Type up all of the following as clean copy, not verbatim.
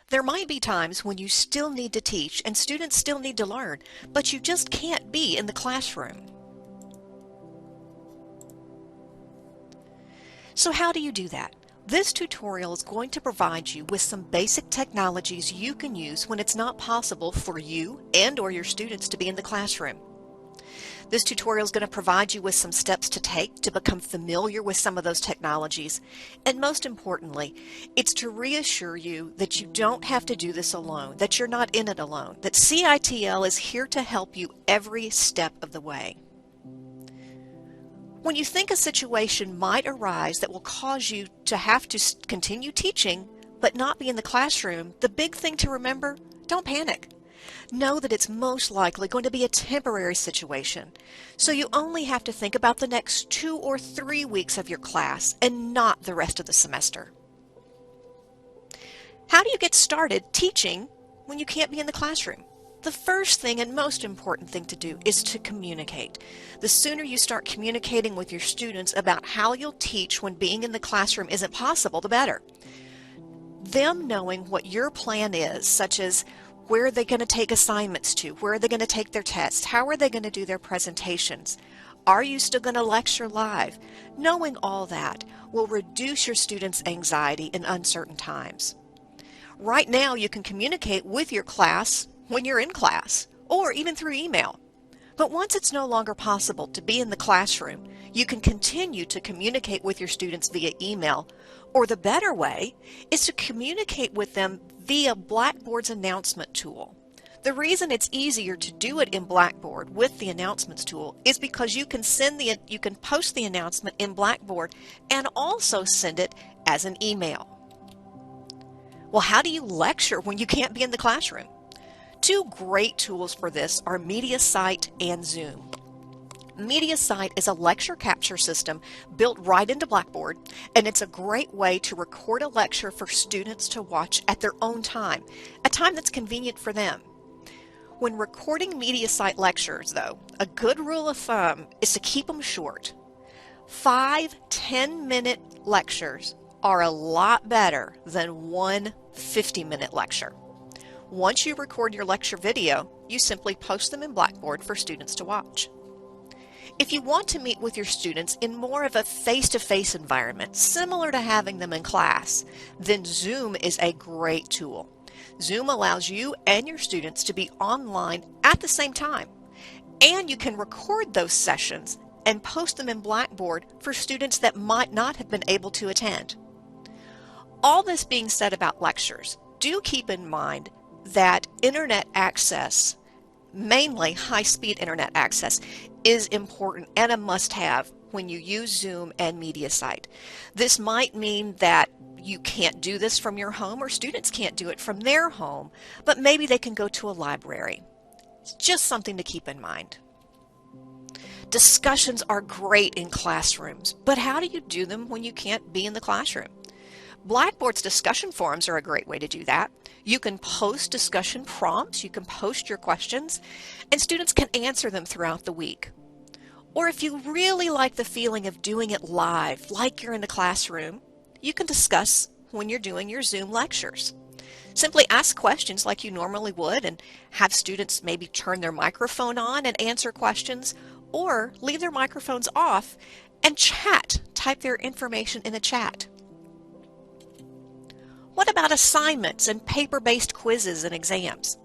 There might be times when you still need to teach and students still need to learn, but you just can't be in the classroom. So how do you do that? This tutorial is going to provide you with some basic technologies you can use when it's not possible for you and/or your students to be in the classroom. This tutorial is going to provide you with some steps to take to become familiar with some of those technologies. And most importantly, it's to reassure you that you don't have to do this alone, that you're not in it alone, that CITL is here to help you every step of the way. When you think a situation might arise that will cause you to have to continue teaching but not be in the classroom, the big thing to remember, don't panic. Know that it's most likely going to be a temporary situation, so you only have to think about the next 2 or 3 weeks of your class and not the rest of the semester. How do you get started teaching when you can't be in the classroom? The first thing and most important thing to do is to communicate. The sooner you start communicating with your students about how you'll teach when being in the classroom isn't possible, the better. Them knowing what your plan is, such as where are they going to take assignments to? Where are they going to take their tests? How are they going to do their presentations? Are you still going to lecture live? Knowing all that will reduce your students' anxiety in uncertain times. Right now, you can communicate with your class when you're in class, or even through email. But once it's no longer possible to be in the classroom, you can continue to communicate with your students via email, or the better way is to communicate with them via Blackboard's announcement tool. The reason it's easier to do it in Blackboard with the announcements tool is because you can post the announcement in Blackboard and also send it as an email. Well, how do you lecture when you can't be in the classroom? Two great tools for this are MediaSite and Zoom. MediaSite is a lecture capture system built right into Blackboard, and it's a great way to record a lecture for students to watch at their own time, a time that's convenient for them. When recording MediaSite lectures, though, a good rule of thumb is to keep them short. 5 10-minute lectures are a lot better than one 50-minute lecture. Once you record your lecture video, you simply post them in Blackboard for students to watch. If you want to meet with your students in more of a face-to-face environment, similar to having them in class, then Zoom is a great tool. Zoom allows you and your students to be online at the same time, and you can record those sessions and post them in Blackboard for students that might not have been able to attend. All this being said about lectures, do keep in mind that internet access, mainly high-speed internet access, is important and a must-have when you use Zoom and MediaSite. This might mean that you can't do this from your home, or students can't do it from their home, but maybe they can go to a library. It's just something to keep in mind. Discussions are great in classrooms, but how do you do them when you can't be in the classroom? Blackboard's discussion forums are a great way to do that. You can post discussion prompts, you can post your questions, and students can answer them throughout the week. Or if you really like the feeling of doing it live, like you're in the classroom, you can discuss when you're doing your Zoom lectures. Simply ask questions like you normally would and have students maybe turn their microphone on and answer questions, or leave their microphones off and chat, type their information in the chat. What about assignments and paper-based quizzes and exams?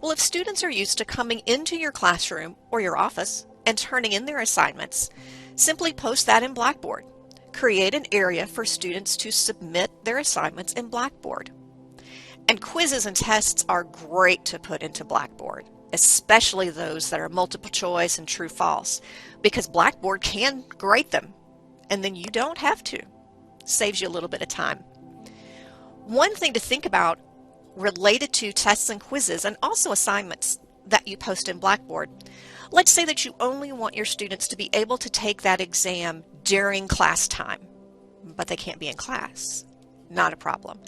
Well, if students are used to coming into your classroom or your office and turning in their assignments, simply post that in Blackboard. Create an area for students to submit their assignments in Blackboard. And quizzes and tests are great to put into Blackboard, especially those that are multiple choice and true-false, because Blackboard can grade them, and then you don't have to. Saves you a little bit of time. One thing to think about related to tests and quizzes and also assignments that you post in Blackboard. Let's say that you only want your students to be able to take that exam during class time, but they can't be in class. Not a problem.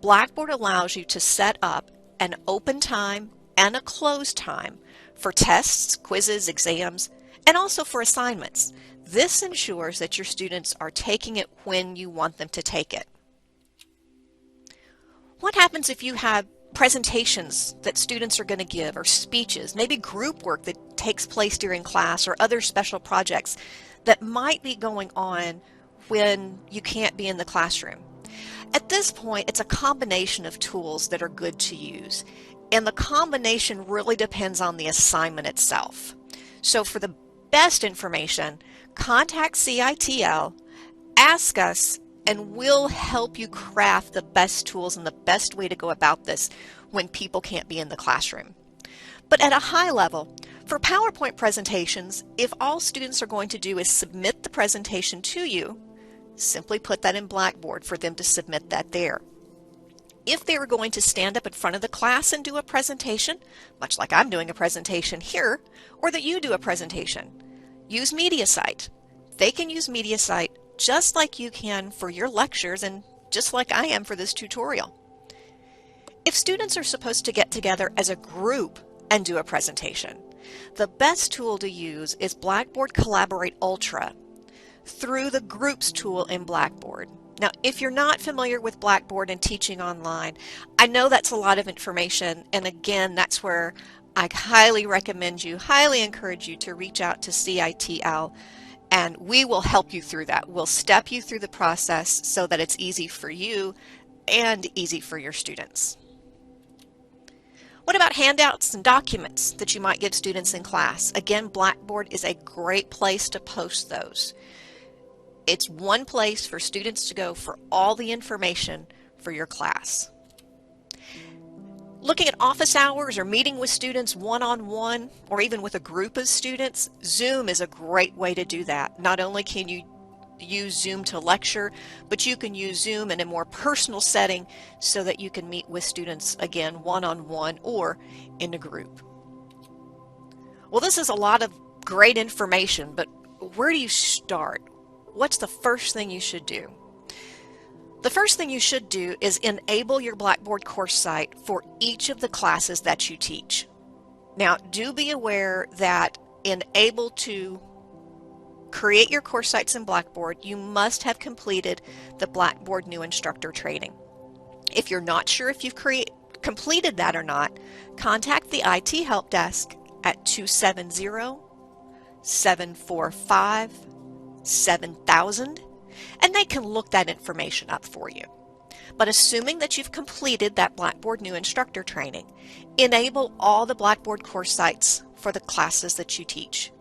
Blackboard allows you to set up an open time and a closed time for tests, quizzes, exams, and also for assignments. This ensures that your students are taking it when you want them to take it. What happens if you have presentations that students are going to give, or speeches, maybe group work that takes place during class, or other special projects that might be going on when you can't be in the classroom? At this point, it's a combination of tools that are good to use, and the combination really depends on the assignment itself. So for the best information, contact CITL, ask us, and we'll help you craft the best tools and the best way to go about this when people can't be in the classroom. But at a high level, for PowerPoint presentations, if all students are going to do is submit the presentation to you, simply put that in Blackboard for them to submit that there. If they were going to stand up in front of the class and do a presentation, much like I'm doing a presentation here, or that you do a presentation, use MediaSite. They can use MediaSite just like you can for your lectures and just like I am for this tutorial. If students are supposed to get together as a group and do a presentation, the best tool to use is Blackboard Collaborate Ultra through the Groups tool in Blackboard. Now, if you're not familiar with Blackboard and teaching online, I know that's a lot of information, and again, that's where I highly recommend you, highly encourage you to reach out to CITL, and we will help you through that. We'll step you through the process so that it's easy for you and easy for your students. What about handouts and documents that you might give students in class? Again, Blackboard is a great place to post those. It's one place for students to go for all the information for your class. Looking at office hours or meeting with students one-on-one, or even with a group of students, Zoom is a great way to do that. Not only can you use Zoom to lecture, but you can use Zoom in a more personal setting so that you can meet with students, again, one-on-one or in a group. Well, this is a lot of great information, but where do you start? What's the first thing you should do? The first thing you should do is enable your Blackboard course site for each of the classes that you teach. Now, do be aware that in able to create your course sites in Blackboard, you must have completed the Blackboard New Instructor training. If you're not sure if you've completed that or not, contact the IT Help Desk at 270-745-7000, and they can look that information up for you. But assuming that you've completed that Blackboard New Instructor training, enable all the Blackboard course sites for the classes that you teach,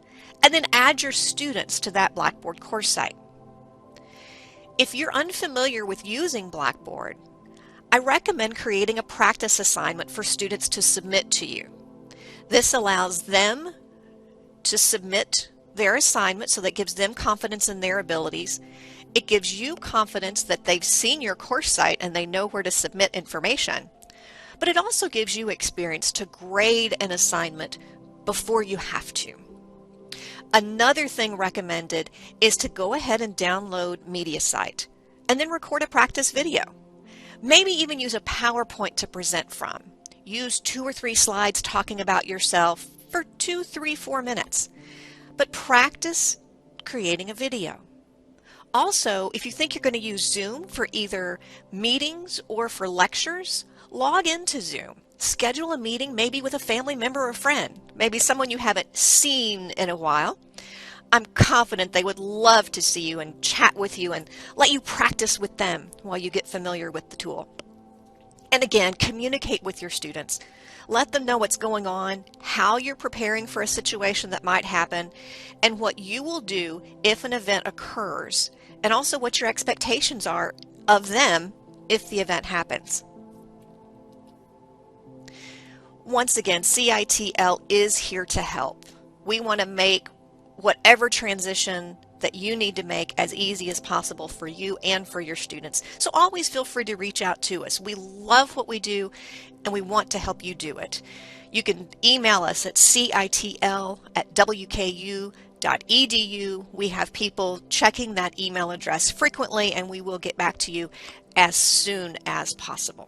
and then add your students to that Blackboard course site. If you're unfamiliar with using Blackboard, I recommend creating a practice assignment for students to submit to you. This allows them to submit their assignment, so that gives them confidence in their abilities. It gives you confidence that they've seen your course site and they know where to submit information. But it also gives you experience to grade an assignment before you have to. Another thing recommended is to go ahead and download MediaSite and then record a practice video. Maybe even use a PowerPoint to present from. Use 2 or 3 slides talking about yourself for 2, 3, 4 minutes. But practice creating a video. Also, if you think you're going to use Zoom for either meetings or for lectures, log into Zoom. Schedule a meeting maybe with a family member or friend, maybe someone you haven't seen in a while. I'm confident they would love to see you and chat with you and let you practice with them while you get familiar with the tool. And again, communicate with your students. Let them know what's going on, how you're preparing for a situation that might happen, and what you will do if an event occurs, and also what your expectations are of them if the event happens. Once again, CITL is here to help. We want to make whatever transition that you need to make as easy as possible for you and for your students. So always feel free to reach out to us. We love what we do and we want to help you do it. You can email us at citl@wku.edu. We have people checking that email address frequently, and we will get back to you as soon as possible.